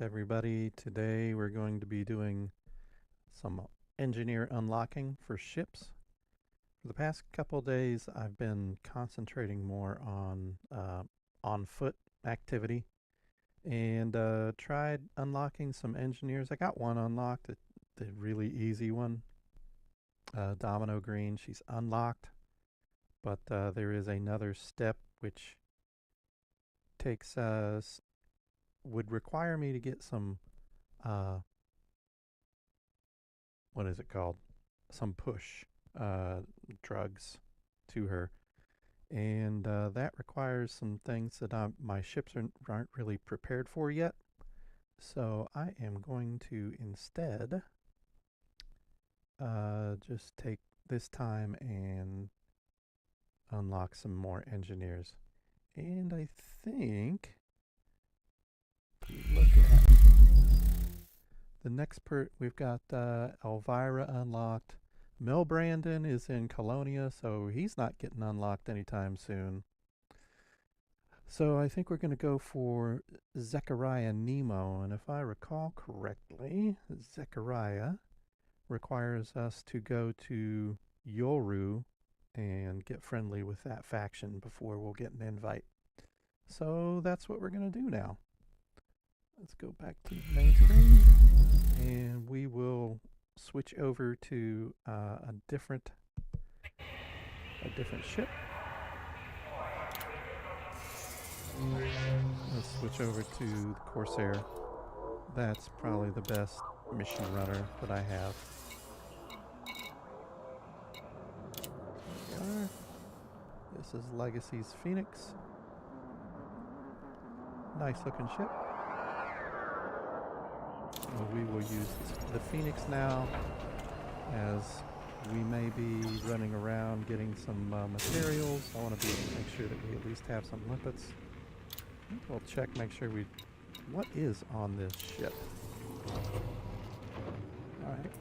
everybody. Today we're going to be doing some engineer unlocking for ships. For the past couple days, I've been concentrating more on foot activity and tried unlocking some engineers. I got one unlocked, the really easy one, Domino Green. She's unlocked, but there is another step which takes would require me to get some uh, what is it called? Some push drugs to her, and that requires some things that my ships aren't really prepared for yet. So I am going to instead just take this time and unlock some more engineers. And I think look at the next we've got Elvira unlocked. Mel Brandon is in Colonia, so he's not getting unlocked anytime soon. So I think we're going to go for Zechariah Nemo, and if I recall correctly, Zechariah requires us to go to Yoru and get friendly with that faction before we'll get an invite. So that's what we're going to do now. Let's go back to the main screen, and we will switch over to a different ship. Let's switch over to the Corsair. That's probably the best mission runner that I have. There we are. This is Legacy's Phoenix. Nice looking ship. We will use the Phoenix now, as we may be running around getting some materials. I want to make sure that we at least have some limpets. We'll check, make sure what is on this ship. Alright,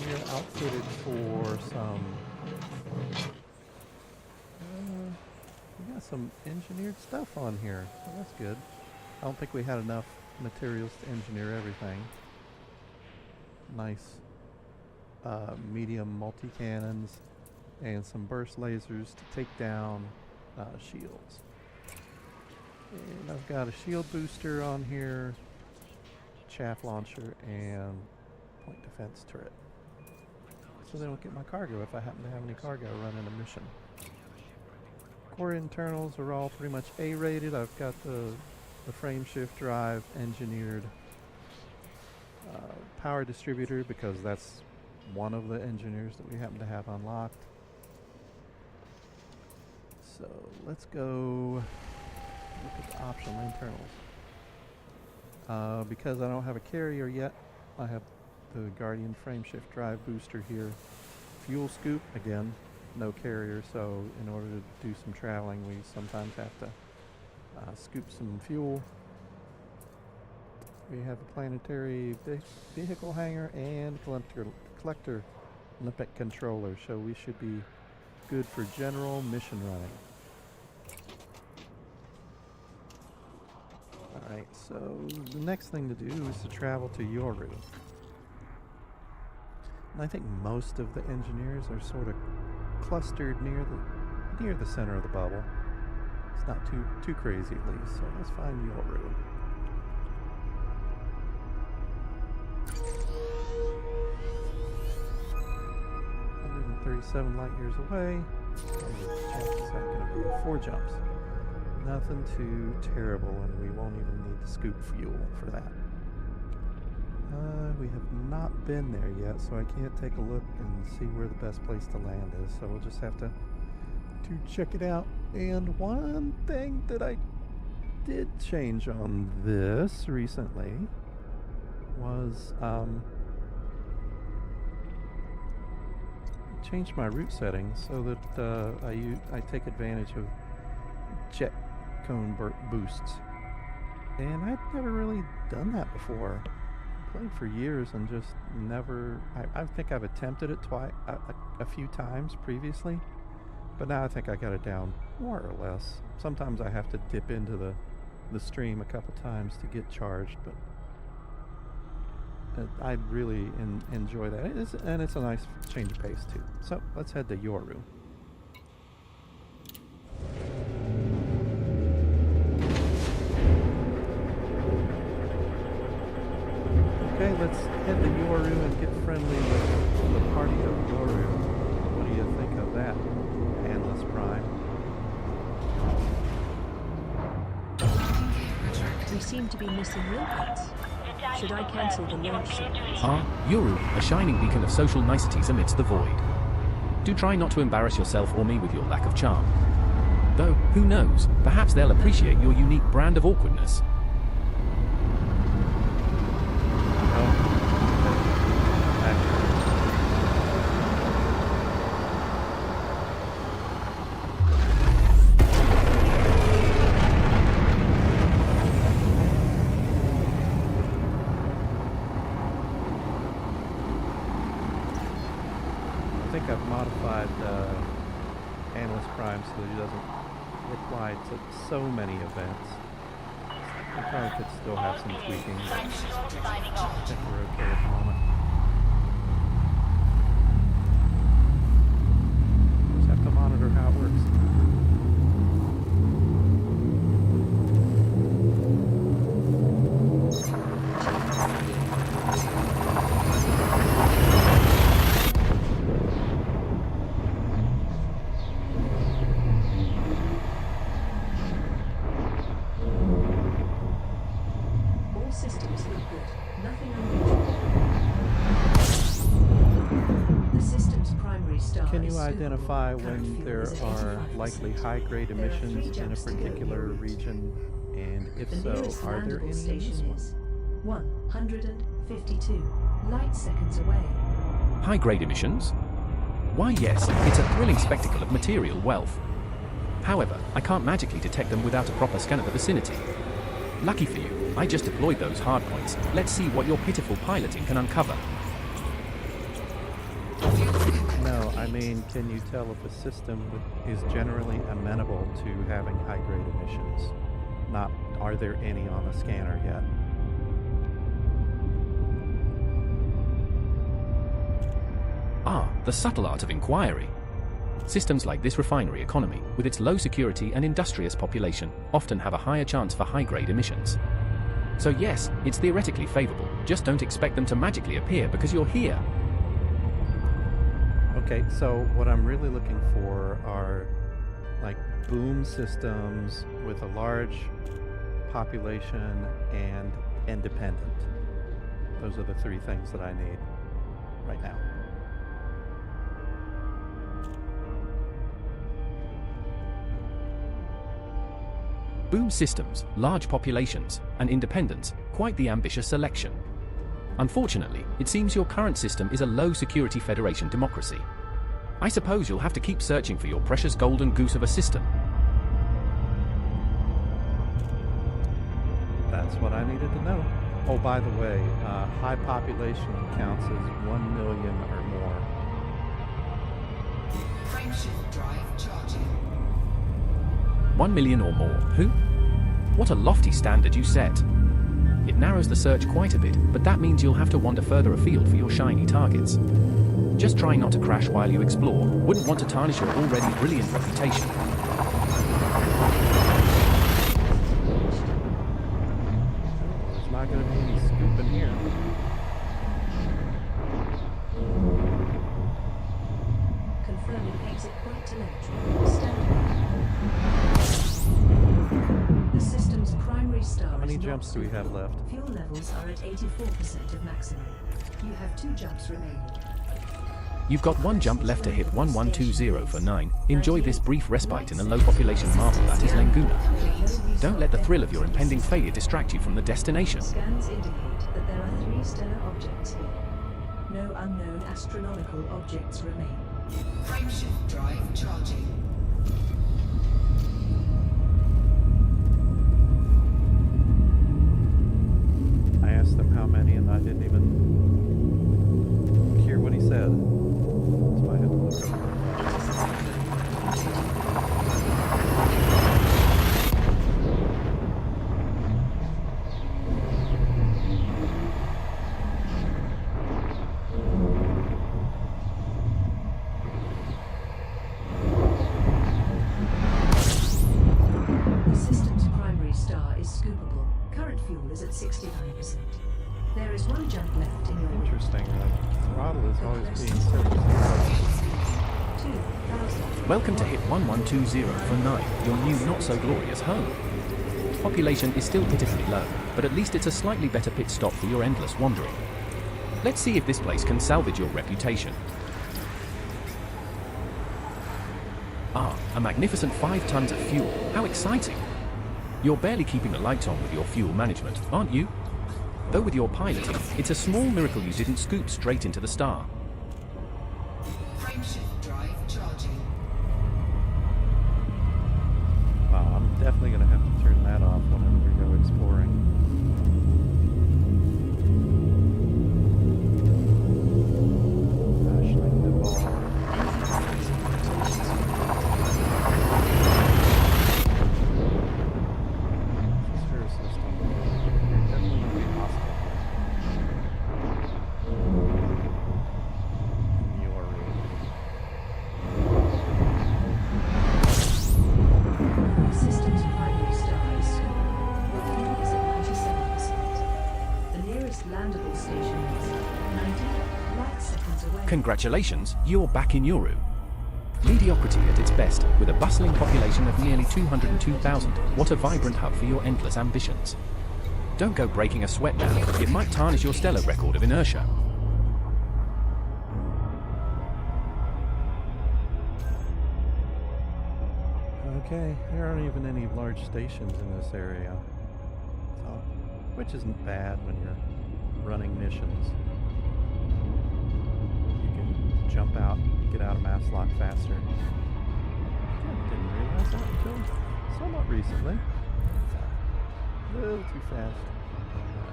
we are outfitted for some, we got some engineered stuff on here. So that's good. I don't think we had enough materials to engineer everything. Nice medium multi-cannons and some burst lasers to take down shields. And I've got a shield booster on here, chaff launcher, and point defense turret. So they don't get my cargo if I happen to have any cargo running a mission. Core internals are all pretty much A-rated. I've got the frame shift drive engineered, power distributor because that's one of the engineers that we happen to have unlocked. So let's go look at the optional internals. Because I don't have a carrier yet, I have the Guardian frame shift drive booster here. Fuel scoop, again, no carrier, so in order to do some traveling we sometimes have to scoop some fuel. We have a planetary vehicle hangar and collector limpet controller, so we should be good for general mission running. Alright, so the next thing to do is to travel to Yoru. And I think most of the engineers are sort of clustered near the center of the bubble. It's not too crazy at least, so let's find Yoru. 137 light years away. Chances are going to be 4 jumps. Nothing too terrible, and we won't even need to scoop fuel for that. We have not been there yet, so I can't take a look and see where the best place to land is, so we'll just have to check it out. And one thing that I did change on this recently was changed my route settings so that I take advantage of jet cone boosts, and I'd never really done that before. I played for years and just never. I think I've attempted it a few times previously, but now I think I got it down more or less. Sometimes I have to dip into the stream a couple times to get charged, but I really enjoy that. And it's a nice change of pace too. So let's head to Yoru. Okay, let's head to Yoru and get friendly with the party of Yoru. What do you think of that, Analyst Prime? We seem to be missing robots. Should I cancel the launch sequence? Yoru, a shining beacon of social niceties amidst the void. Do try not to embarrass yourself or me with your lack of charm. Though, who knows, perhaps they'll appreciate your unique brand of awkwardness. I think I've modified Analyst Prime so that he doesn't reply to so many events. I probably could still have some tweaking, but I think we're okay at the moment. Just have to monitor how it works. Systems look good. Nothing unusual. The system's primary star. Can you identify when there are likely high-grade emissions in a particular region? And if so, are there any in this one? 152 light seconds away. High-grade emissions? Why yes, it's a thrilling spectacle of material wealth. However, I can't magically detect them without a proper scan of the vicinity. Lucky for you, I just deployed those hardpoints. Let's see what your pitiful piloting can uncover. No, I mean, can you tell if a system is generally amenable to having high-grade emissions? Not, are there any on the scanner yet? The subtle art of inquiry. Systems like this refinery economy, with its low security and industrious population, often have a higher chance for high-grade emissions. So yes, it's theoretically favorable, just don't expect them to magically appear because you're here. Okay, so what I'm really looking for are like boom systems with a large population and independent. Those are the three things that I need right now. Boom systems, large populations, and independence, quite the ambitious selection. Unfortunately, it seems your current system is a low-security Federation democracy. I suppose you'll have to keep searching for your precious golden goose of a system. That's what I needed to know. Oh, by the way, high population counts as 1 million or more. Frameshift drive charging. 1 million or more, who? What a lofty standard you set. It narrows the search quite a bit, but that means you'll have to wander further afield for your shiny targets. Just try not to crash while you explore. Wouldn't want to tarnish your already brilliant reputation. There's not going to be any scooping here. Confirming exit point telemetry. Standing. The system's primary star. How many jumps do we have left? Fuel levels are at 84% of maximum. You have 2 jumps remaining. You've got 1 jump left to hit 1120 for 9. Enjoy this brief respite in the low-population marvel that is Lenguna. Don't let the thrill of your impending failure distract you from the destination. Scans indicate that there are 3 stellar objects here. No unknown astronomical objects remain. Frameshift drive charging. I asked them how many and I didn't even hear what he said. So I had to look up. absent. There is one jump left in your route. Interesting. The throttle is always being set to 0. 2,000. Welcome to hit 1120 for 9, your new not-so-glorious home. Population is still pitifully low, but at least it's a slightly better pit stop for your endless wandering. Let's see if this place can salvage your reputation. Ah, a magnificent 5 tons of fuel. How exciting! You're barely keeping the lights on with your fuel management, aren't you? Though with your piloting, it's a small miracle you didn't scoop straight into the star. Frameshift drive charging. Wow, I'm definitely going to have to turn that off whenever we go exploring. Ashling the ball. Sphere system. You're definitely going to be hostile. In your room. System's primary star is small. Your fuel is at 97%. The nearest landable station is 90 light seconds away. Congratulations, you're back in Yoru. Mediocrity at its best, with a bustling population of nearly 202,000. What a vibrant hub for your endless ambitions. Don't go breaking a sweat now, it might tarnish your stellar record of inertia. Okay, there aren't even any large stations in this area, so, which isn't bad when you're running missions. You can jump out, get out of mass lock faster. I didn't realize that until somewhat recently. A little too fast. That's better.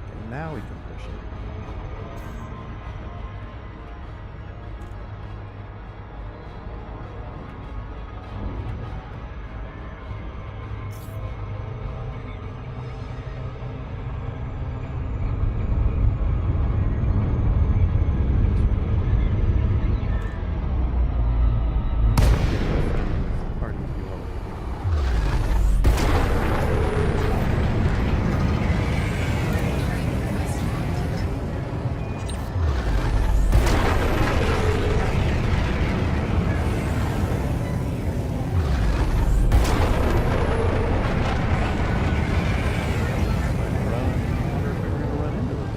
Okay, now we can push it. Party of you all. Landing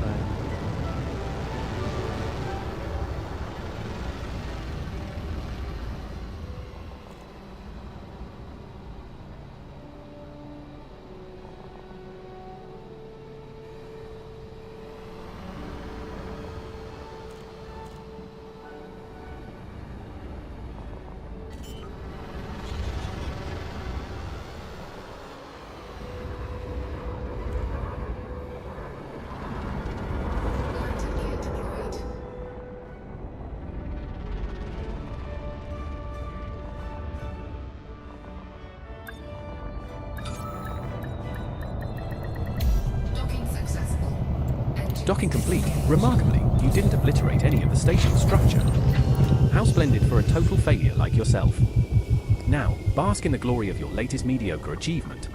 gear deployed. Docking successful. Engine Docking complete. Remarkably, you didn't obliterate any of the station's structure. How splendid for a total failure like yourself. Now, bask in the glory of your latest mediocre achievement.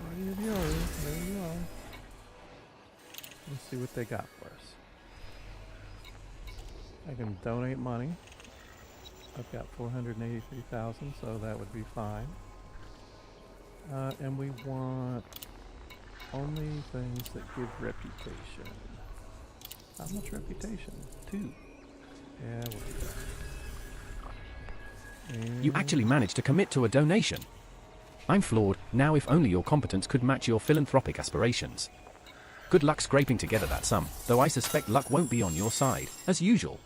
Party of yours. There you are. Let's see what they got for us. I can donate money. I've got 483,000, so that would be fine. And we want only things that give reputation. How much reputation? 2. Yeah, we'll do that. You actually managed to commit to a donation. I'm floored. Now if only your competence could match your philanthropic aspirations. Good luck scraping together that sum, though I suspect luck won't be on your side, as usual.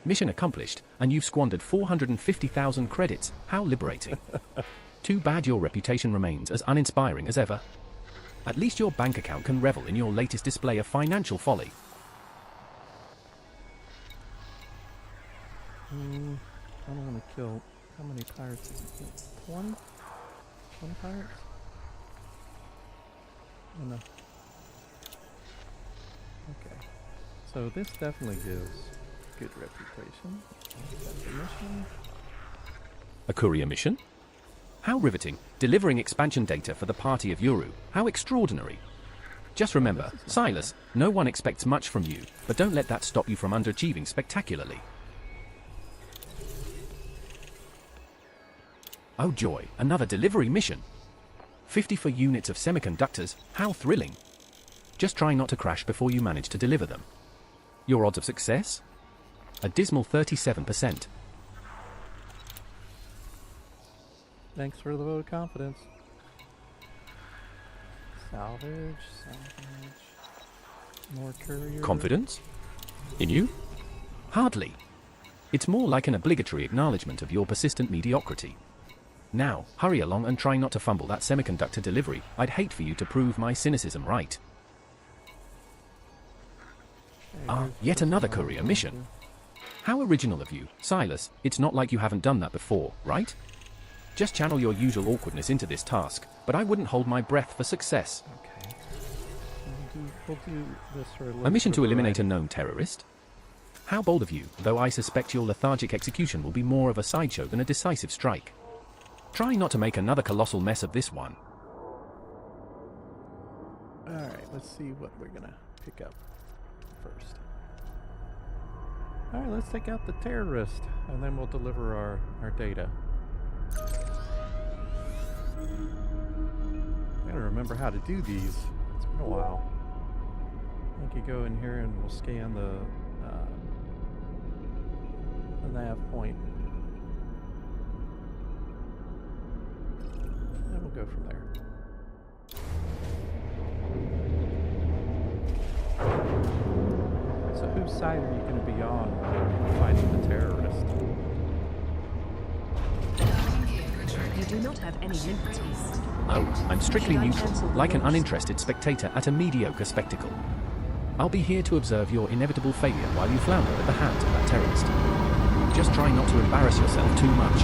Mission accomplished, and you've squandered 450,000 credits. How liberating. Too bad your reputation remains as uninspiring as ever. At least your bank account can revel in your latest display of financial folly. I don't want to kill... How many pirates did you kill? 20? 20 pirates? Oh, no. Okay. So this definitely gives good reputation. That's the mission. A courier mission? How riveting. Delivering expansion data for the party of Yuru. How extraordinary. Just remember, Silas, no one expects much from you, but don't let that stop you from underachieving spectacularly. Oh joy, another delivery mission. 54 units of semiconductors, how thrilling. Just try not to crash before you manage to deliver them. Your odds of success? A dismal 37%. Thanks for the vote of confidence. Salvage. More courier. Confidence? In you? Hardly. It's more like an obligatory acknowledgement of your persistent mediocrity. Now, hurry along and try not to fumble that semiconductor delivery. I'd hate for you to prove my cynicism right. Yet another courier mission. How original of you, Silas. It's not like you haven't done that before, right? Just channel your usual awkwardness into this task, but I wouldn't hold my breath for success. Okay. We'll do this for A mission to eliminate a known terrorist? How bold of you, though I suspect your lethargic execution will be more of a sideshow than a decisive strike. Try not to make another colossal mess of this one. Alright, let's see what we're gonna pick up first. Alright, let's take out the terrorist, and then we'll deliver our data. I gotta remember how to do these. It's been a while. I think you go in here and we'll scan the nav point. And we'll go from there. So whose side are you going to be on when fighting the terrorist? You do not have any liberties. Oh, I'm strictly neutral, like an uninterested spectator at a mediocre spectacle. I'll be here to observe your inevitable failure while you flounder at the hands of that terrorist. Just try not to embarrass yourself too much.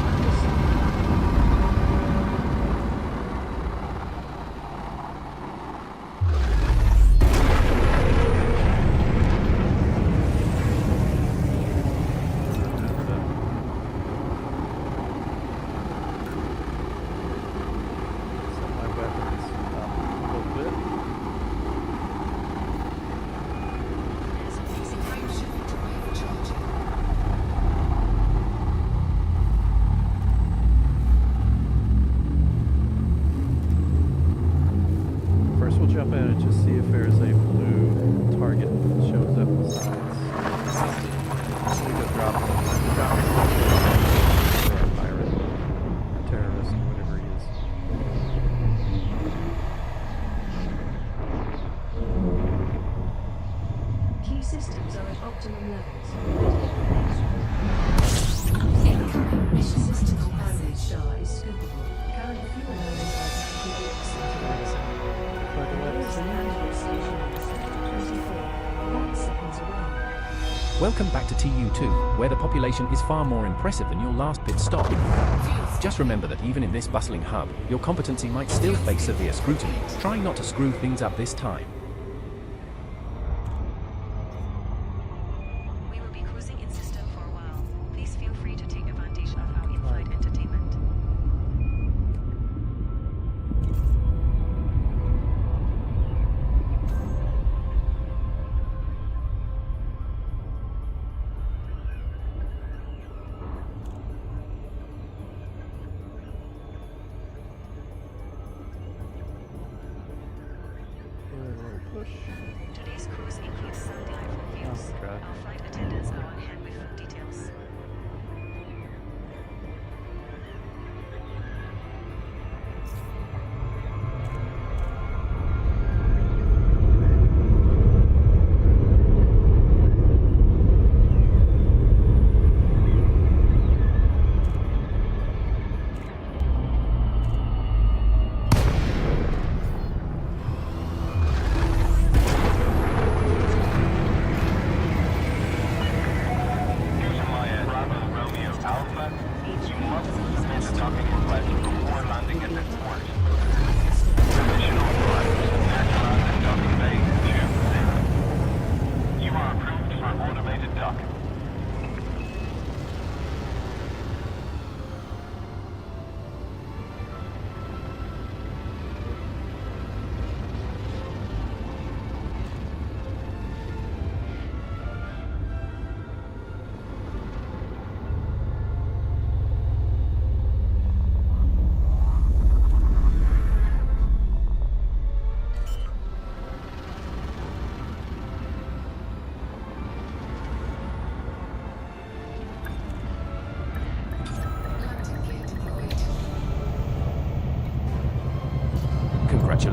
Set my weapons up a little bit. Frameshift drive charging. First we'll jump in and just see if there's a blue target that shows up besides. We go drop the pirate or terrorist or whatever he is. Key systems are at optimum levels. Incoming mission critical Primary message. star is scoopable. Carrying fuel levels are 98%. Plug the Nearest weapons in. landable station is 24 seconds away. Welcome back to TU2, where the population is far more impressive than your last pit stop. Just remember that even in this bustling hub, your competency might still face severe scrutiny. Try not to screw things up this time. We will be cruising in system for a while. Please feel free to take advantage of our in-flight entertainment. Good lord.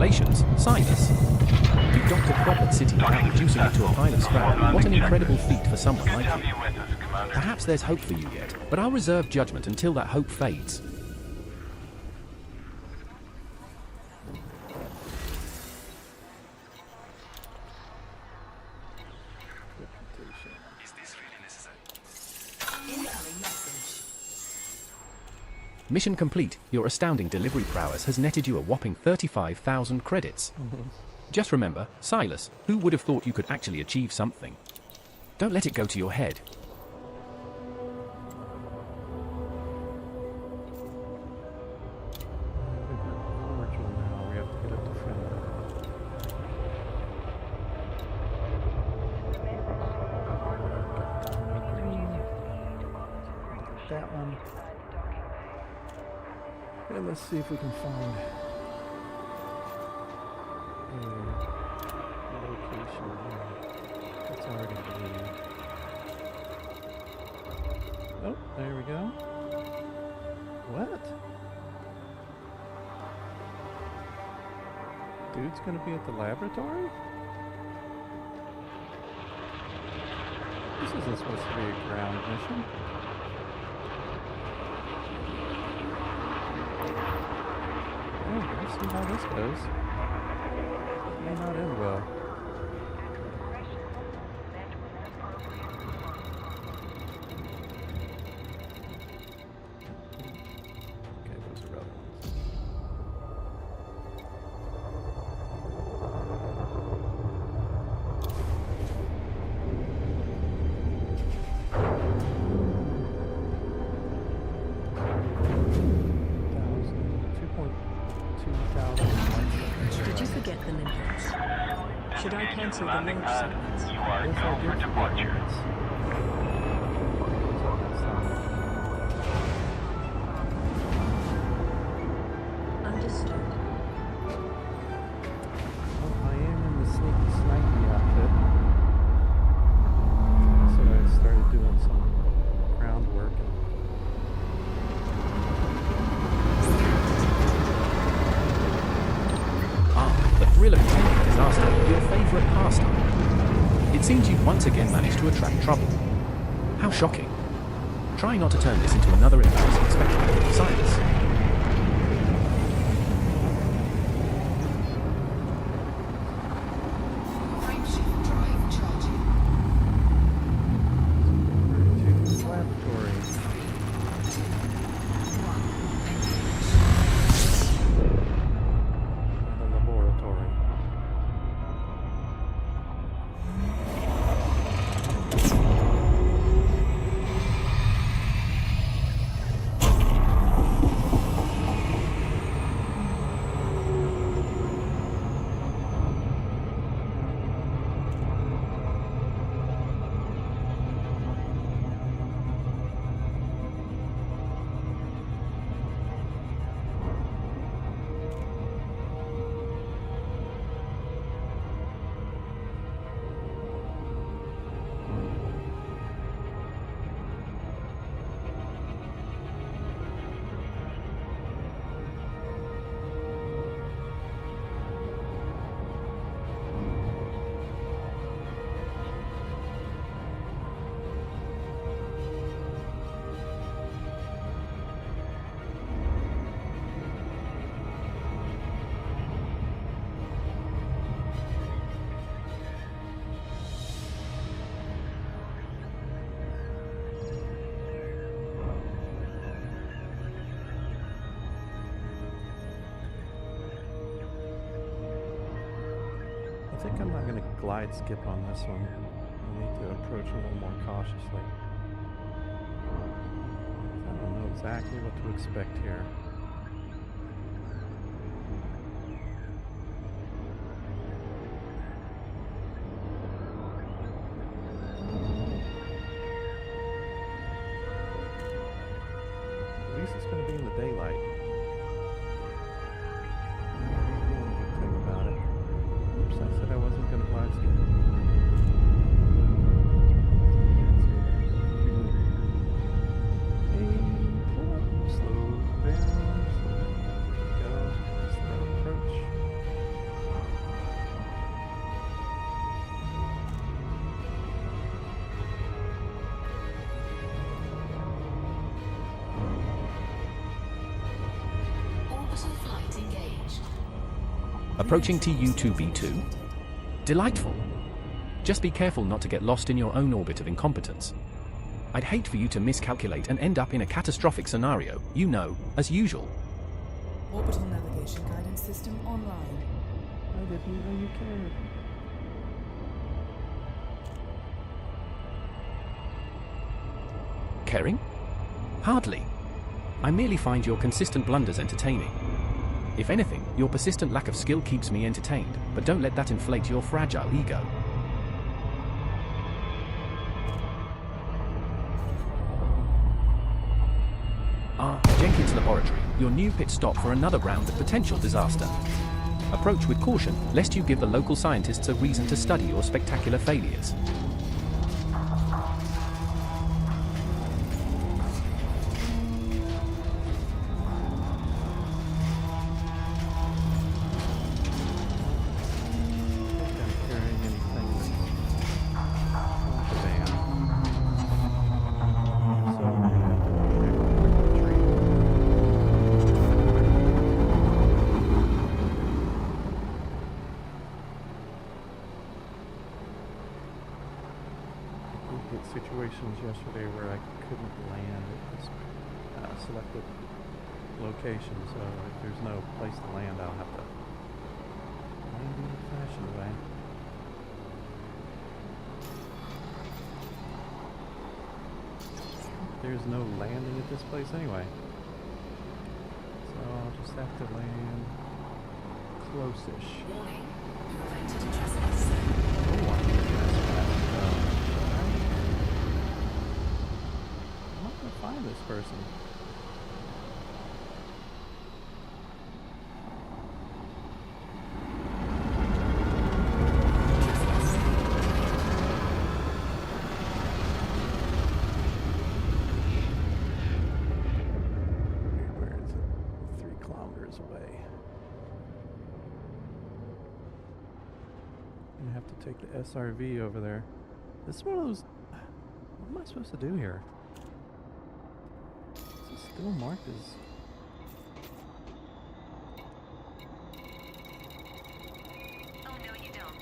Congratulations, Silas. You docked a proper city without reducing it to a pile of scrap. What an incredible feat for someone like you. Perhaps there's hope for you yet, but I'll reserve judgment until that hope fades. Incoming message. Mission complete. Your astounding delivery prowess has netted you a whopping 35,000 credits. Just remember, Silas, who would have thought you could actually achieve something? Don't let it go to your head. We've got cordial now. We have to get up to friendly. That one. And let's see if we can find a location here. That's already blue. Oh, there we go. What? Dude's gonna be at the laboratory? This isn't supposed to be a ground mission. Oh, let's see how this goes. It may not end well. Okay, those are other ones. Did you forget the limpets? Should I cancel the launch sequence? You are go for departure. Understood. Well, I am in the sneaky snipey outfit. So I started doing some groundwork and The thrill of attending a disaster, your favourite pastime. It seems you've once again managed to attract trouble. How shocking. Try not to turn this into another embarrassing spectacle, Silas. Frameshift drive charging. to the laboratory. The laboratory. I think I'm not going to glide skip on this one. I need to approach a little more cautiously. I don't know exactly what to expect here. At least it's going to be in the daylight. That's the only good thing about it. Oops, I said I wasn't going to glide skip. Hey, slow down. Approaching TU-2B2? Delightful. Just be careful not to get lost in your own orbit of incompetence. I'd hate for you to miscalculate and end up in a catastrophic scenario, you know, as usual. Orbital navigation guidance system online. I didn't know you cared. Caring? Hardly. I merely find your consistent blunders entertaining. If anything, your persistent lack of skill keeps me entertained, but don't let that inflate your fragile ego. Jenkins Laboratory, your new pit stop for another round of potential disaster. Approach with caution, lest you give the local scientists a reason to study your spectacular failures. Situations yesterday where I couldn't land at this selected location, so if there's no place to land, I'll have to land in the fashion way. There's no landing at this place anyway, so I'll just have to land close-ish. Warning. Prevented trespass. Oh, I can trespass. I'm not gonna find this person. Where is it? 3 kilometers away. I'm gonna have to take the SRV over there. This is one of those. What am I supposed to do here? Is it still marked as? Oh no, you don't.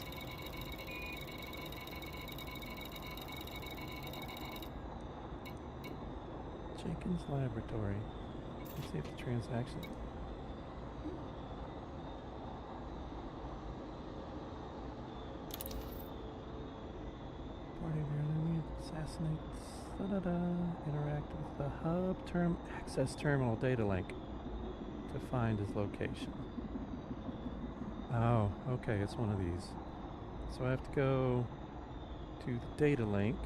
Jenkins Laboratory. Let's see if the transaction. Party of your enemy assassinates. Interact with the hub access terminal data link to find his location. Oh, okay, it's one of these. So I have to go to the data link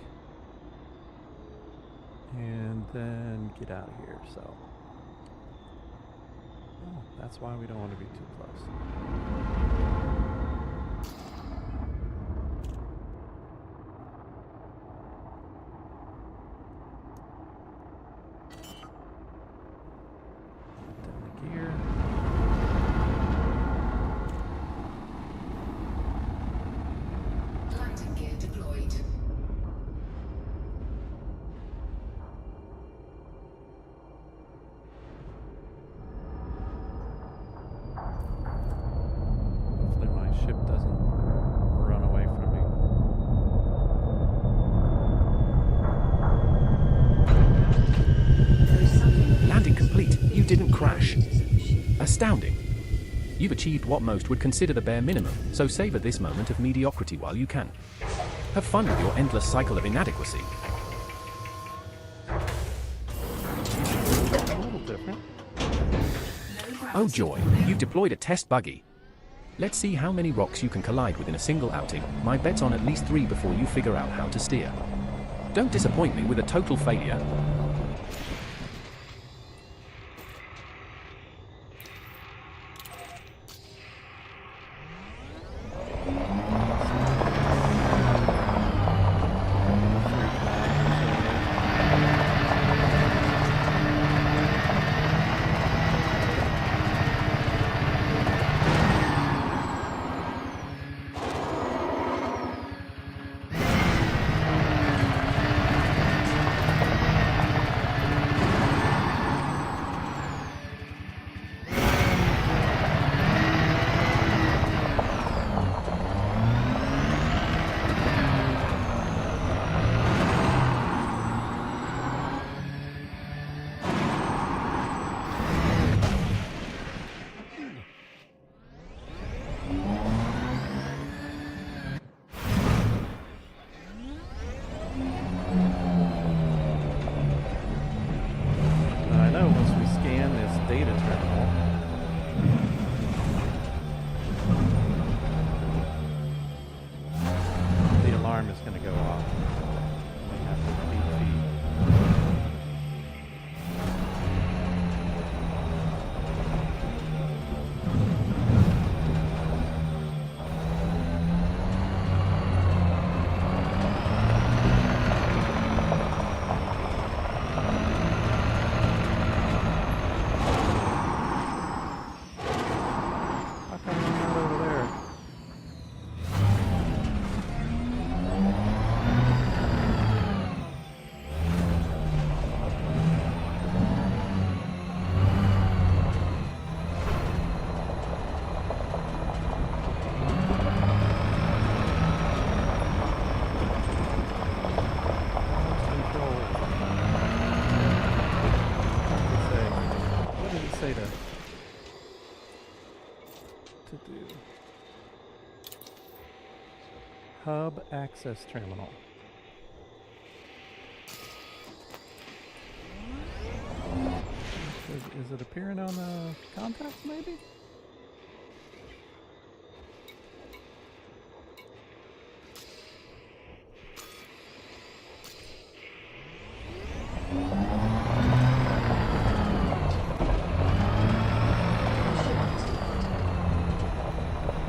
and then get out of here. So, oh, that's why we don't want to be too close. Landing gear deployed. Hopefully my ship doesn't run away from me. Landing complete. You didn't crash. Astounding. You've achieved what most would consider the bare minimum, so savor this moment of mediocrity while you can. Have fun with your endless cycle of inadequacy. A little different. Oh joy, you've deployed a test buggy. Let's see how many rocks you can collide with in a single outing. My bet's on at least 3 before you figure out how to steer. Don't disappoint me with a total failure. Hub access terminal. Is it appearing on the contacts, maybe?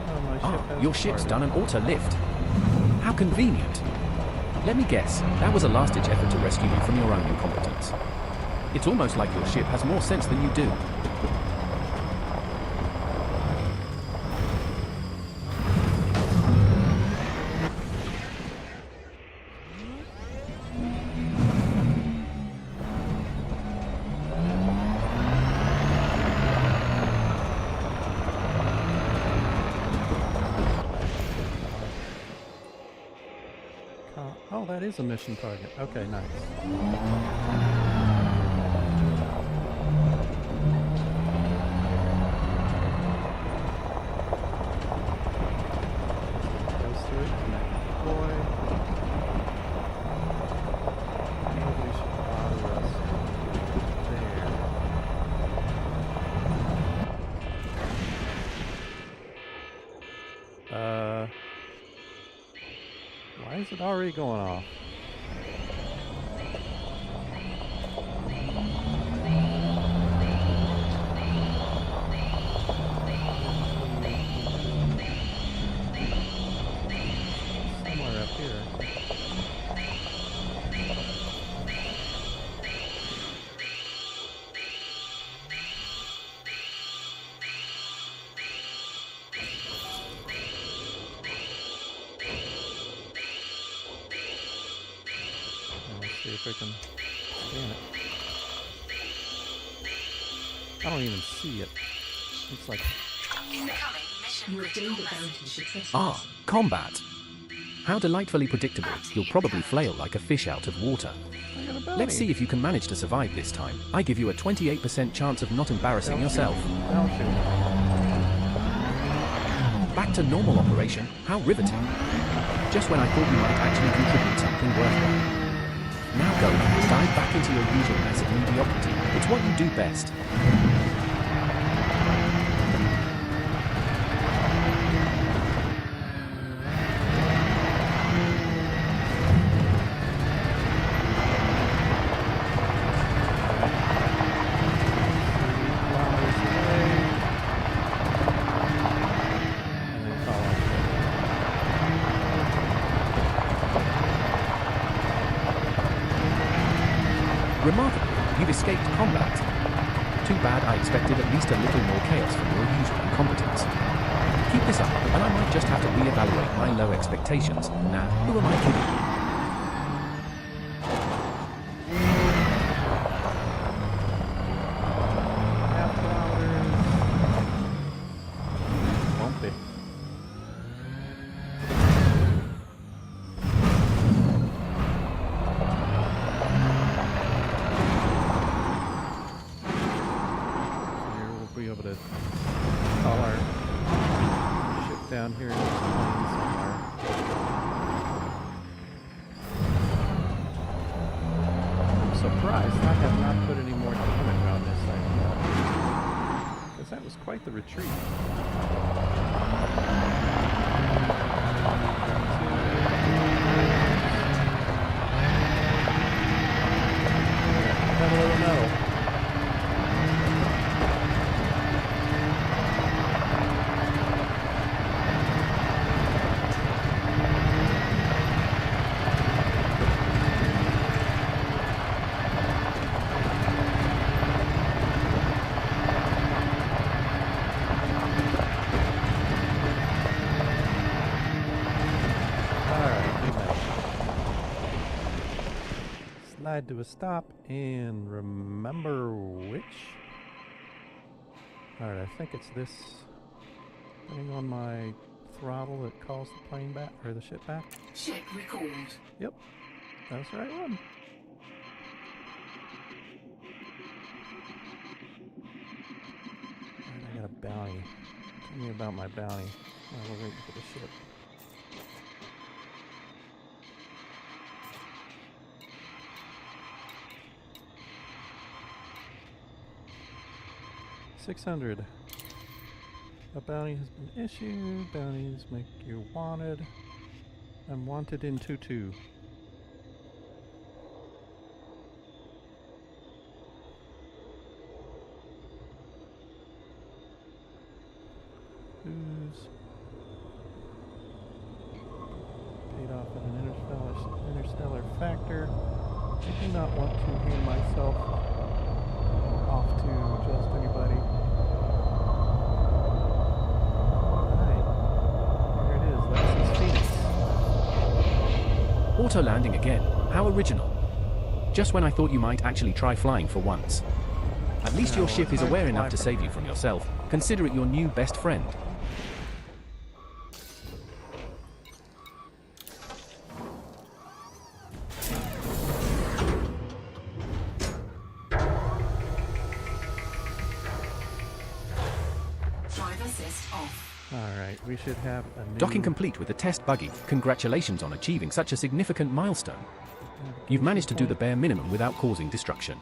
Oh, my ship has Your ship's departed. done an auto lift. How convenient. Let me guess, that was a last-ditch effort to rescue you from your own incompetence. It's almost like your ship has more sense than you do. Oh, that is a mission target. Okay, nice. Goes through it, connect deploy. Nobody should bother us there. Why is it already going off? Somewhere up here. Let's see if we can scan it. I don't even see it. It's like, Incoming mission You have critical gained a bounty message. successfully. Combat. How delightfully predictable. You'll probably flail like a fish out of water. I got a bounty. Let's see if you can manage to survive this time. I give you a 28% chance of not embarrassing Don't yourself. shoot. Don't shoot. Back to normal operation. How riveting. Just when I thought you might actually contribute something worthwhile. Now go, dive back into your usual mess of mediocrity. It's what you do best. Remarkable, you've escaped combat. Too bad I expected at least a little more chaos from your usual incompetence. Keep this up, and I might just have to reevaluate my low expectations. Nah, who am I kidding? Bumpy. Here we'll be able to call our ship down here in this plane somewhere. I'm surprised I have not put any more damage on this thing. Because that was quite the retreat. Pedal of the metal. Slide to a stop and remember which. Alright, I think it's this thing on my throttle that calls the plane back, or the ship back. Ship recalled. Yep, that was the right one. Alright, I got a bounty. Tell me about my bounty. Oh, we're waiting for the ship. 600. A bounty has been issued. Bounties make you wanted. I'm wanted in 2-2. Who's paid off at an interstellar factor? I do not want to hand myself off to just anybody. Alright. Here it is. That's his Phoenix. Auto landing again. How original. Just when I thought you might actually try flying for once. At least your ship is aware enough to save you from yourself. Consider it your new best friend. Drive assist off. Alright, we should have a new Docking complete with the test buggy. Congratulations on achieving such a significant milestone. You've managed to do the bare minimum without causing destruction.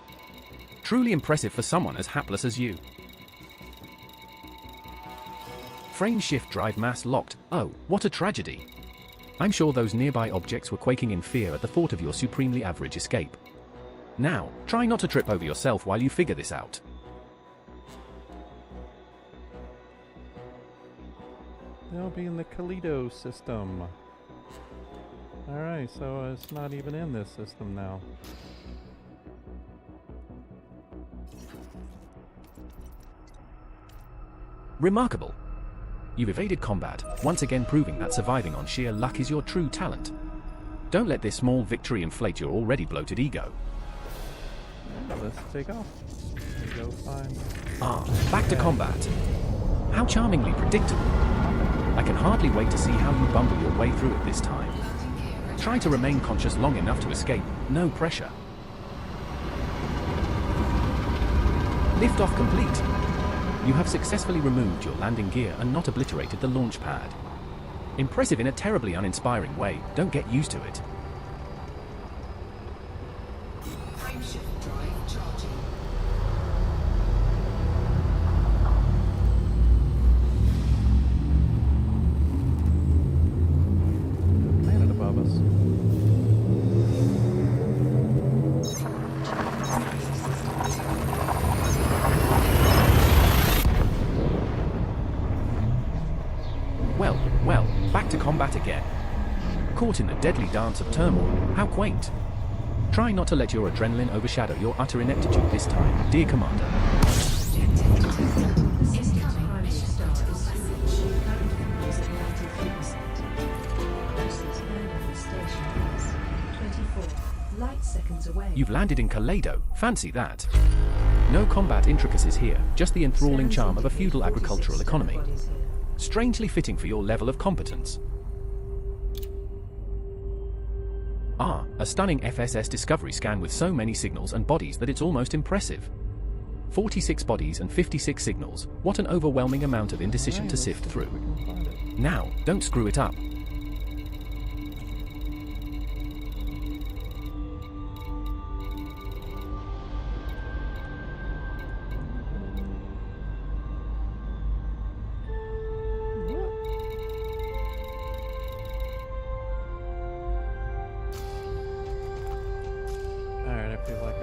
Truly impressive for someone as hapless as you. Frame shift drive mass locked. Oh, what a tragedy. I'm sure those nearby objects were quaking in fear at the thought of your supremely average escape. Now, try not to trip over yourself while you figure this out. They'll be in the Kalido system. Alright, so it's not even in this system now. Remarkable. You've evaded combat, once again proving that surviving on sheer luck is your true talent. Don't let this small victory inflate your already bloated ego. Let's take off. There you go, fine. Back to combat. How charmingly predictable. I can hardly wait to see how you bumble your way through it this time. Try to remain conscious long enough to escape, no pressure. Liftoff complete. You have successfully removed your landing gear and not obliterated the launch pad. Impressive in a terribly uninspiring way, don't get used to it. Frame shift drive charging. Planet above us. Well, back to combat again. Caught in the deadly dance of turmoil, how quaint. Try not to let your adrenaline overshadow your utter ineptitude this time, dear Commander. Incoming mission star is switch. Current fuels at 93%. Closest landing station is 24 light seconds away. You've landed in Kalido, fancy that. No combat intricacies here, just the enthralling charm of a feudal agricultural economy. Strangely fitting for your level of competence. A stunning FSS discovery scan with so many signals and bodies that it's almost impressive. 46 bodies and 56 signals, what an overwhelming amount of indecision to sift through. Now, don't screw it up. Alright, I feel like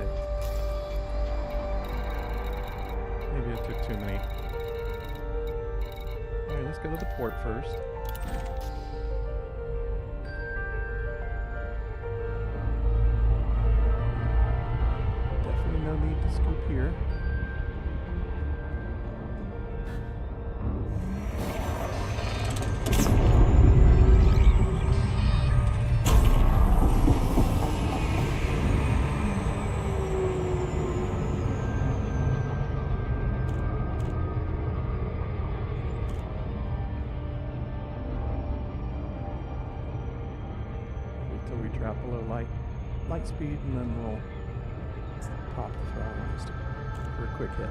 maybe I took too many. Alright, let's go to the port first. Definitely no need to scoop here. Until we drop below light speed, and then we'll pop the throttle just for a quick hit.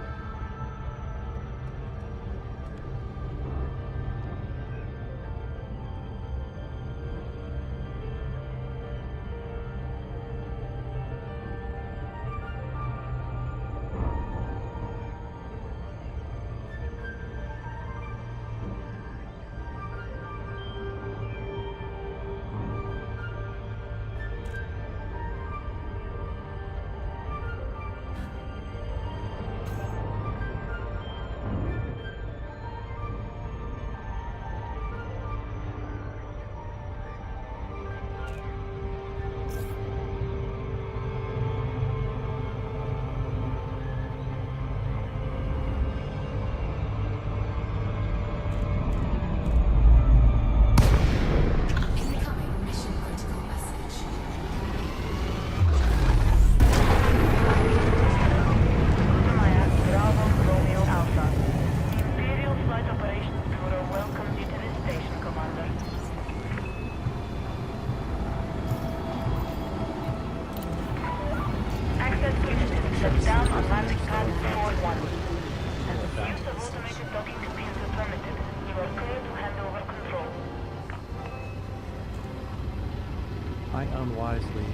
I unwisely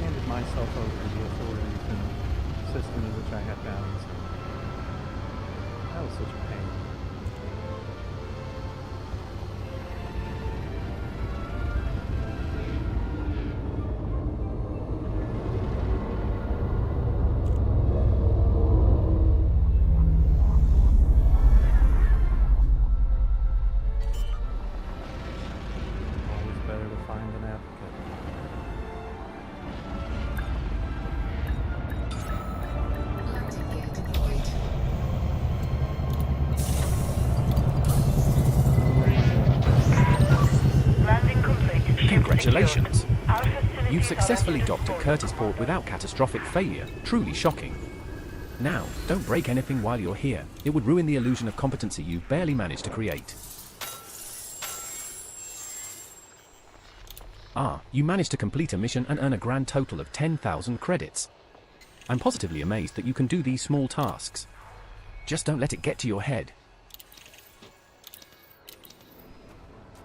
handed myself over to the authorities in a system in which I had bounties. That was such a pain. Always better to find an advocate. Landing gear deployed. Landing complete. Ship Congratulations! secured. Our facilities You've are successfully ready to docked at deploy. Curtisport without catastrophic failure. Truly shocking. Now, don't break anything while you're here. It would ruin the illusion of competency you've barely managed to create. Ah, you managed to complete a mission and earn a grand total of 10,000 credits. I'm positively amazed that you can do these small tasks. Just don't let it get to your head.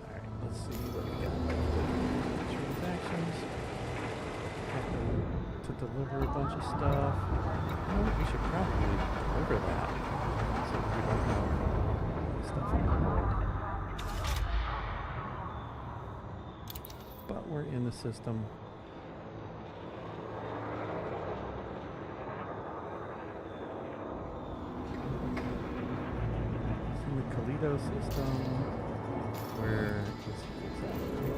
Alright, let's see what we got. Transactions. Have to deliver a bunch of stuff. You know what? We should probably deliver that. So we don't have stuff on the board. But we're in the system. It's in the Kalido system. Where is it exactly?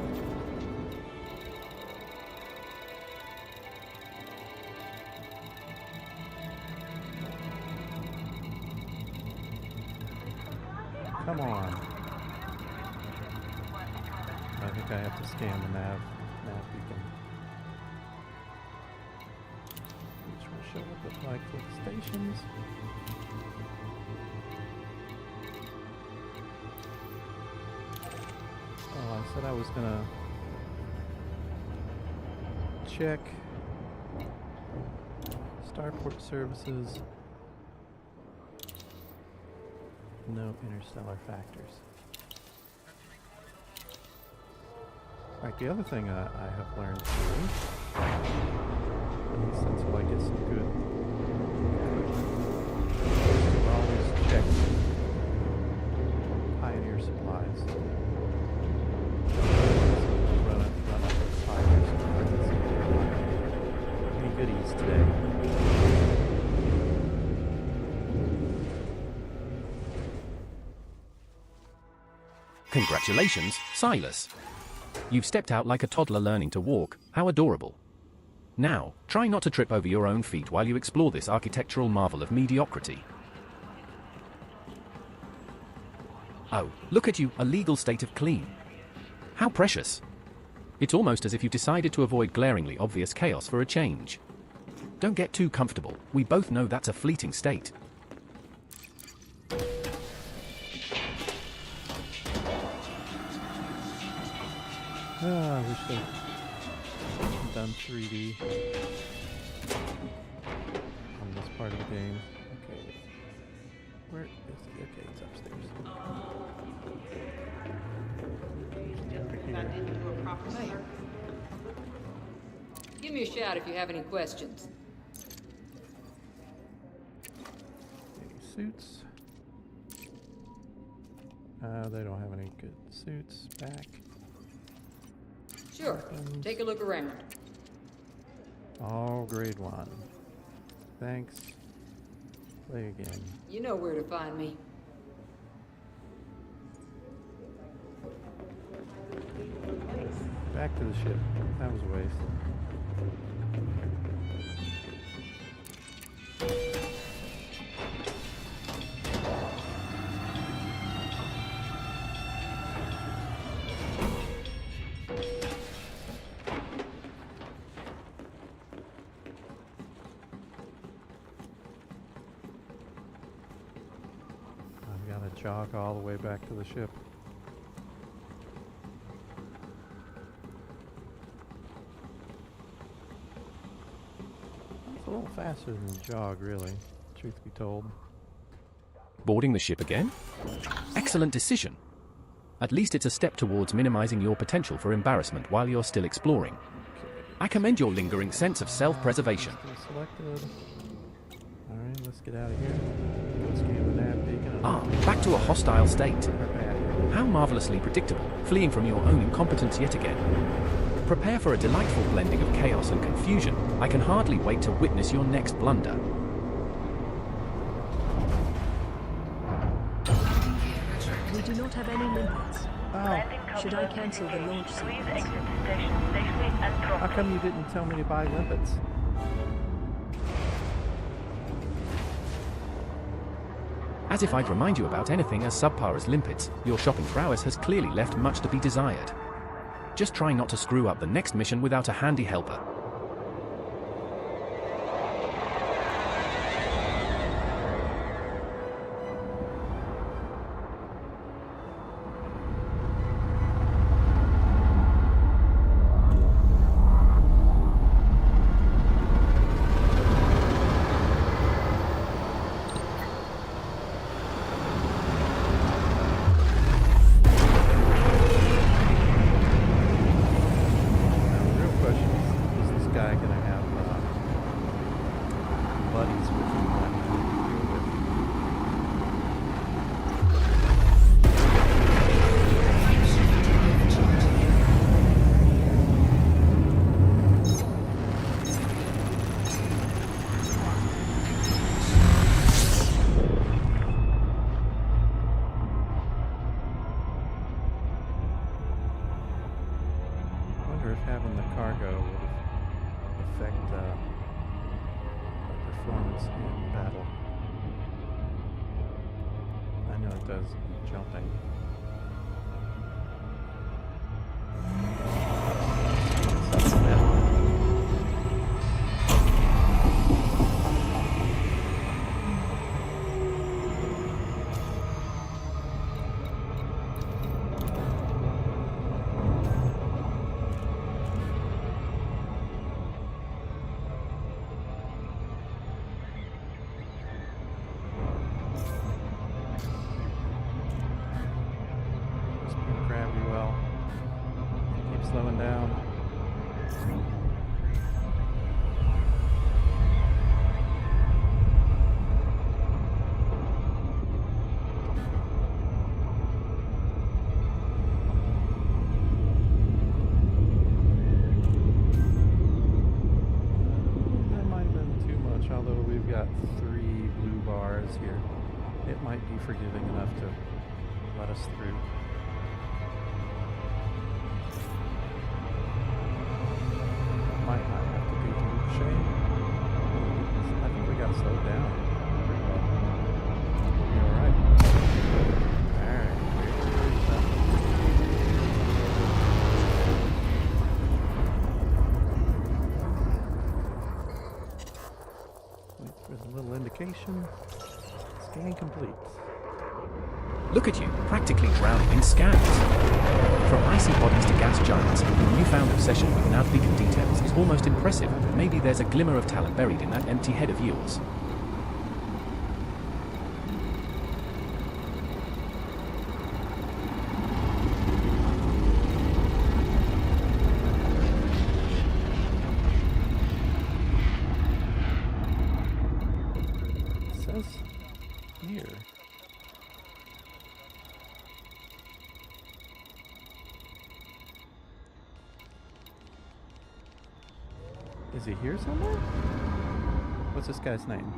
Come on. I think I have to scan the nav beacon. Which will show what the Blackfoot stations. Oh, I said I was gonna check starport services. No interstellar factors. Alright, the other thing I have learned to do, at least until I get some good equipment, is always check Pioneer supplies. Run up those Pioneer supplies and see if there are any goodies today. Congratulations, Silas. You've stepped out like a toddler learning to walk. How adorable. Now, try not to trip over your own feet while you explore this architectural marvel of mediocrity. Oh, look at you, a legal state of clean. How precious. It's almost as if you decided to avoid glaringly obvious chaos for a change. Don't get too comfortable. We both know that's a fleeting state. I wish they'd done 3D on this part of the game. Okay. Where is it? Okay, it's upstairs. Over here. Hey. Give me a shout if you have any questions. Any suits? They don't have any good suits back. Sure, take a look around. All grade 1. Thanks. Play again. You know where to find me. Back to the ship. That was a waste. I've got to jog all the way back to the ship. It's a little faster than the jog, really, truth be told. Boarding the ship again? Excellent decision. At least it's a step towards minimizing your potential for embarrassment while you're still exploring. Okay. I commend your lingering sense of self-preservation. Still selected. Alright, let's get out of here. Go scan the nav beacon. Ah, back to a hostile state. We're back. How marvelously predictable, fleeing from your own incompetence yet again. Prepare for a delightful blending of chaos and confusion. I can hardly wait to witness your next blunder. We do not have any limpets. Oh, Landing Should I complex cancel the launch Please sequence? exit the station safely and how promptly. come you didn't tell me to buy limpets? As if I'd remind you about anything as subpar as limpets, your shopping prowess has clearly left much to be desired. Just try not to screw up the next mission without a handy helper. Now, the real question is this guy going to have buddies with him that he can deal with? I wonder if having the cargo would affect our performance in battle. I know it does jumping. Just gonna grab you well. Keep slowing down. That might have been too much, although we've got 3 blue bars here. It might be forgiving enough to let us through. Might not have to be the loop shade. I think we gotta slow down pretty well. We'll be alright. Alright, here's wait for the little indication. Scan complete. Look at you, practically drowning in scans. From icy bodies to gas giants, your newfound obsession with nav beacon details is almost impressive. Maybe there's a glimmer of talent buried in that empty head of yours. It says here. Is he here somewhere? What's this guy's name?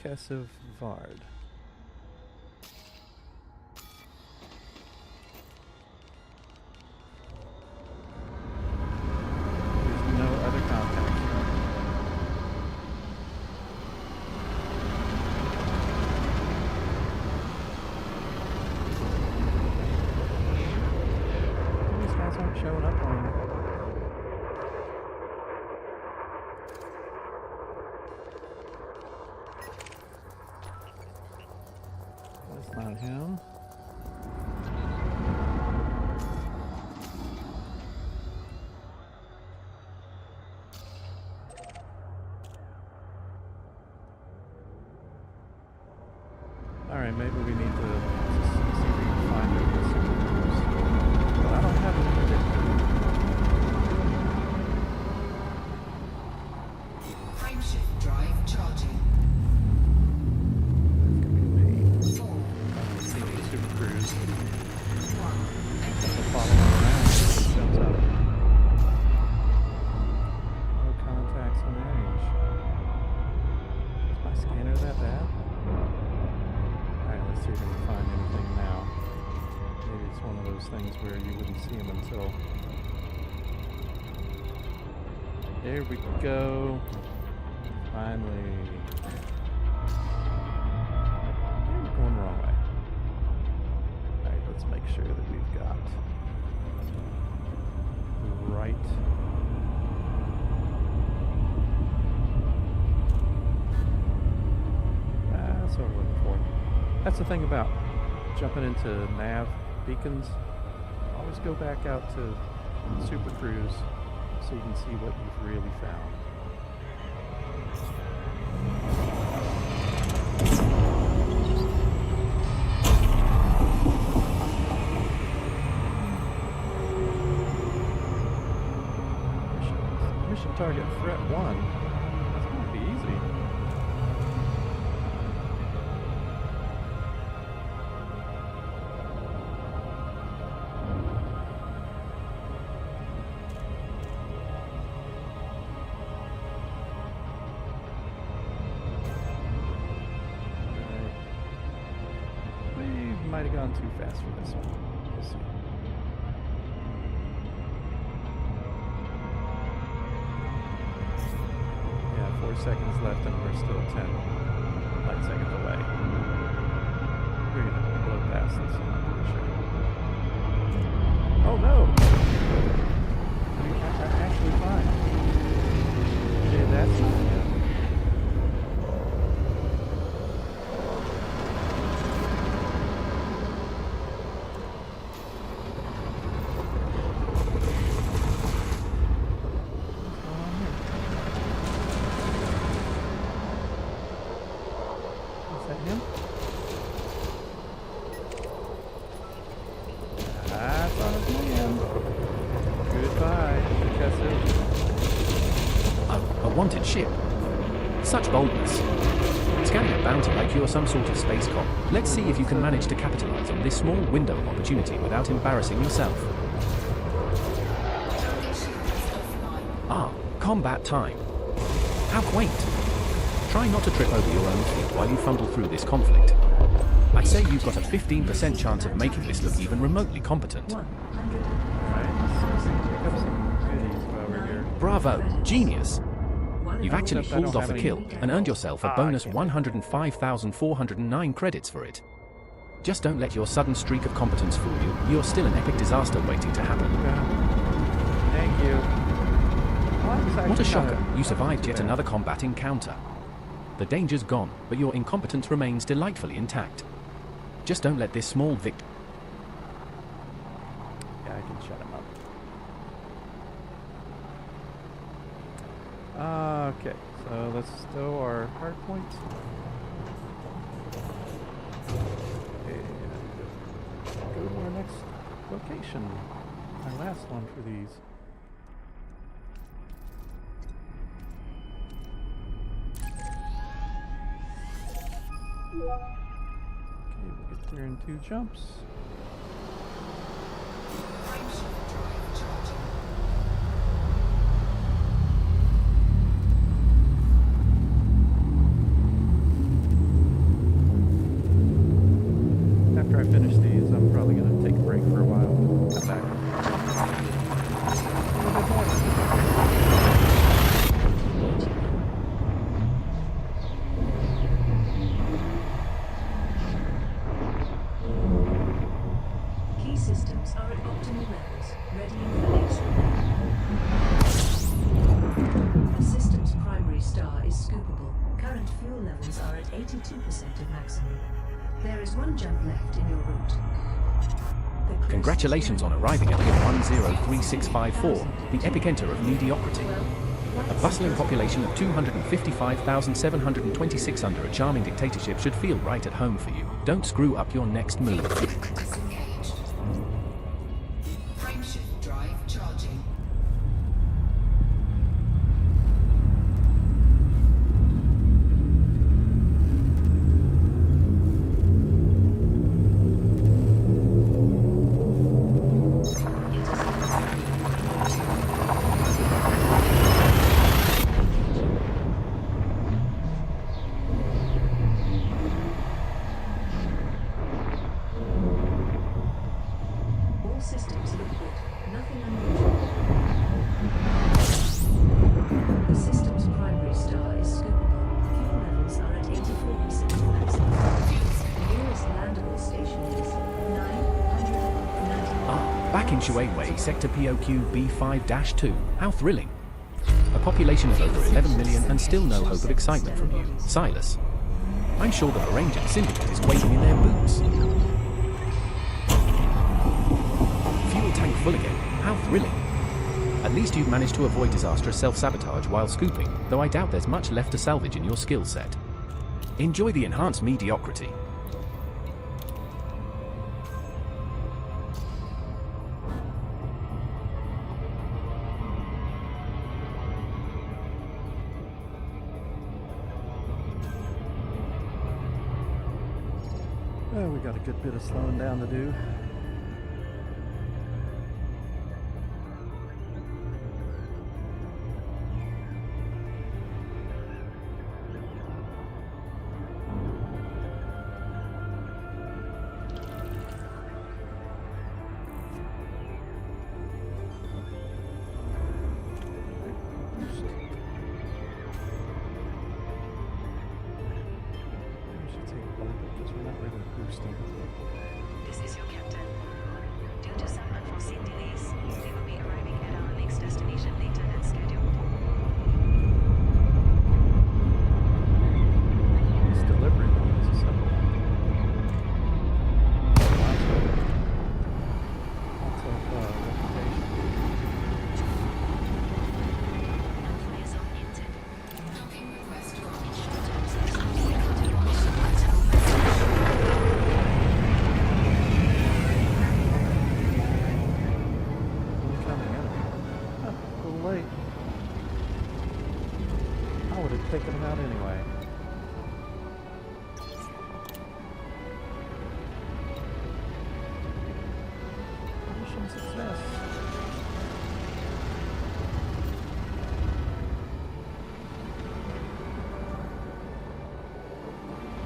Bradfyrd. There's no other contacts. These guys aren't showing up on. That's not him. Alright, maybe we need to see if we can find a signal. those things where you wouldn't see them until... There we go. Finally. We're going the wrong way. Alright, let's make sure that we've got the right... That's what we're looking for. That's the thing about jumping into nav beacons. Always go back out to Super Cruise so you can see what you've really found. Mission target threat 1. That's going to be easy. Might have gone too fast for this one. We'll see. Yeah, 4 seconds left and we're still 10 light seconds away. We're gonna blow past this, I'm pretty sure. Oh no! We're actually fine. Okay, that's not good. Wanted ship. Such boldness. Scanning a bounty like you're some sort of space cop. Let's see if you can manage to capitalize on this small window of opportunity without embarrassing yourself. Ah, combat time. How quaint. Try not to trip over your own feet while you fumble through this conflict. I'd say you've got a 15% chance of making this look even remotely competent. Bravo, genius. You've actually pulled off a kill and earned yourself a bonus 105,409 credits for it. Just don't let your sudden streak of competence fool you. You're still an epic disaster waiting to happen. Thank you. What a shocker. You survived yet another combat encounter. The danger's gone, but your incompetence remains delightfully intact. Just don't let this small victory... Yeah, I can shut him up. Okay, so let's stow our hard points. And go to our next location. Our last one for these. Okay, we'll get there in 2 jumps. After I finish these, I'm probably going to take a break for a while. Come back. Key systems are at optimal levels, ready for extraction. The system's primary star is scoopable. Current fuel levels are at 82% of maximum. There is 1 jump left in your route. Congratulations on arriving at PIN 103654, the epicenter of mediocrity. A bustling population of 255,726 under a charming dictatorship should feel right at home for you. Don't screw up your next move. Disengaged. Frameshift drive charging. systems report nothing unusual. The system's primary star is scoopable. Fuel levels are at 84% maximum. The nearest landable station is 990. Back in Shuaiwei, Sector POQ B5-2. How thrilling. A population of over 11 million and still no hope of excitement from you, Silas. I'm sure the Varangian Syndicate is waiting in their boots. Fuel tank full again. How thrilling. At least you've managed to avoid disastrous self-sabotage while scooping, though I doubt there's much left to salvage in your skill set. Enjoy the enhanced mediocrity. Oh, we got a good bit of slowing down to do. This is your captain. Due to some unforeseen delays, we will be arriving at our next destination later than scheduled. This delivery one is a simple one. Lots of reputation. Liaison entered. Docking request granted. Incoming enemy. Huh, a little late. I would have taken him out anyway. Mission success.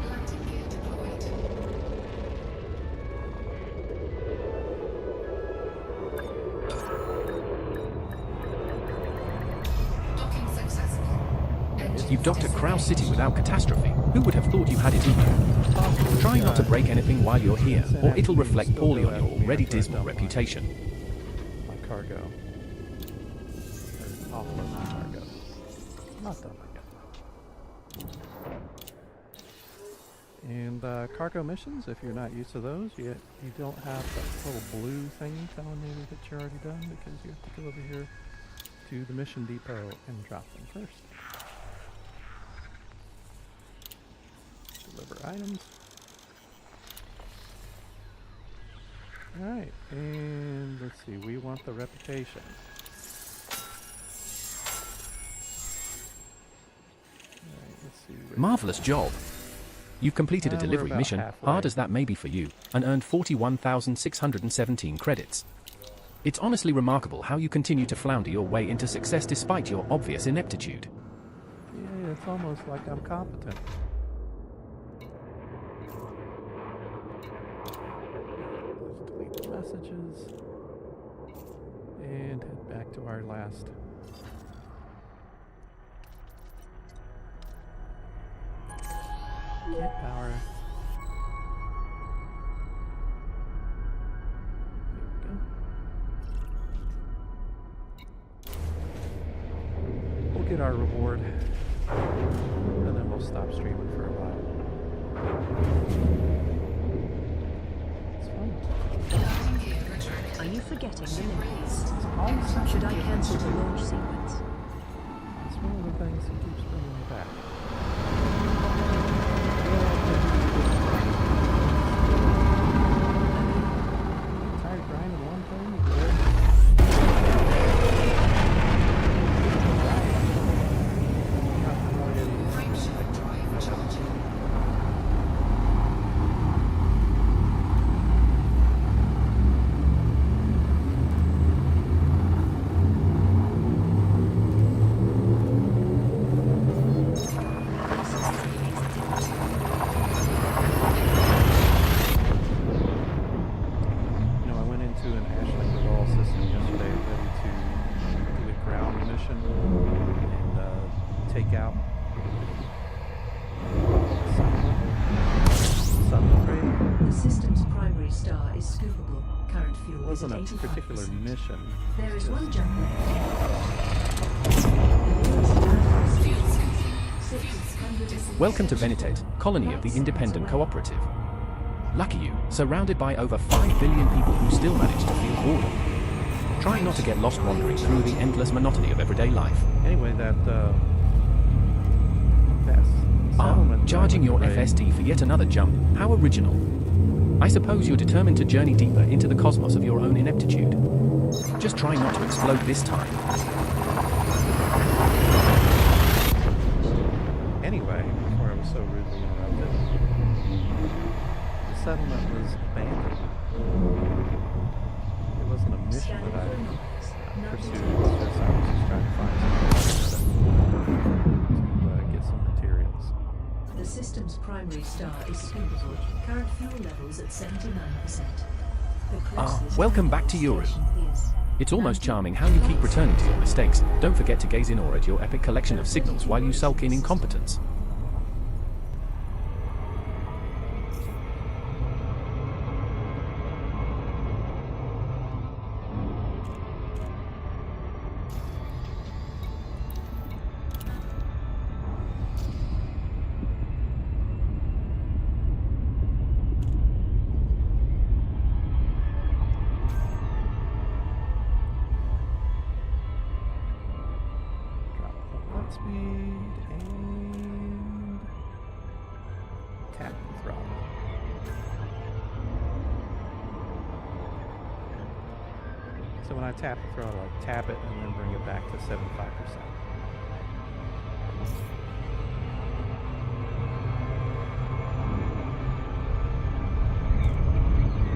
Landing gear deployed. Docking successful. Engine You've docked at disengaged. Kraus City without catastrophe. Who would have thought you had it in you? Try not to break anything while you're here, or it'll reflect poorly on your already dismal reputation. My cargo. Or offload my cargo. Not done my gun. And cargo missions, if you're not used to those, you don't have that little blue thing telling you that you're already done, because you have to go over here to the mission depot and drop them first. Deliver items. Alright, and let's see, we want the reputation. Alright, let's see. Marvelous job. You've completed a We're delivery about mission, halfway. hard as that may be for you, and earned 41,617 credits. It's honestly remarkable how you continue to flounder your way into success despite your obvious ineptitude. Yeah, it's almost like I'm competent. Let's delete the messages. And head back to our last. Get power. There we go. We'll get our reward. And then we'll stop streaming for a while. It's fun. Landing gear retracted. Are you forgetting the limits? It's always Should I cancel the launch sequence? It's one of the things that keeps bringing me back. Tired grinding one thing? Frameshift drive charging. into an Ashling Revolve system yesterday, ready to do a ground mission and take out Sudden Prey. The system's primary star is scoopable. Current It fuel is wasn't at a 85%. particular mission. There It's is one just- jump left. The nearest landing station is 600. Welcome to Venitet, colony of the Independent Cooperative. Lucky you, surrounded by over 5 billion people who still manage to feel boredom. Try not to get lost wandering through the endless monotony of everyday life. Anyway, that Ah, settlement charging your array- FSD for yet another jump. How original. I suppose you're determined to journey deeper into the cosmos of your own ineptitude. Just try not to explode this time. Anyway, before I was so rudely interrupted, the settlement was abandoned. It wasn't a mission that I pursued. It's just I was just trying to find some to get some materials. The system's primary star is scoopable. Current fuel levels at 79%. The closest welcome back to landing Yoru. station is It's almost charming how you keep returning to your mistakes. Don't forget to gaze in awe at your epic collection of signals while you sulk in incompetence. Drop the light speed and tap the throttle. So when I tap the throttle, I tap it and then bring it back to 75%. Landing gear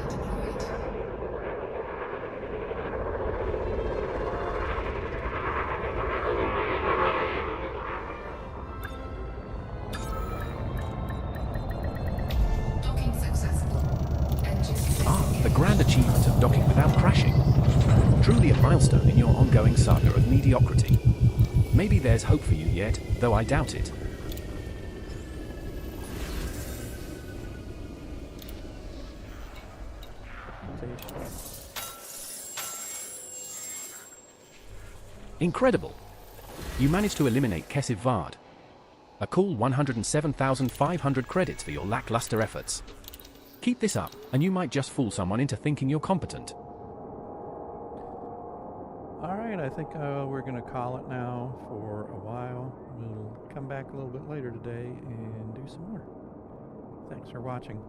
deployed. Docking successful. Engines The grand achievement of docking without crashing. Truly a milestone in your ongoing saga of mediocrity. Maybe there's hope for you yet, though I doubt it. Incredible! You managed to eliminate Bradfyrd. A cool 107,500 credits for your lackluster efforts. Keep this up, and you might just fool someone into thinking you're competent. Alright, I think we're going to call it now for a while. We'll come back a little bit later today and do some more. Thanks for watching.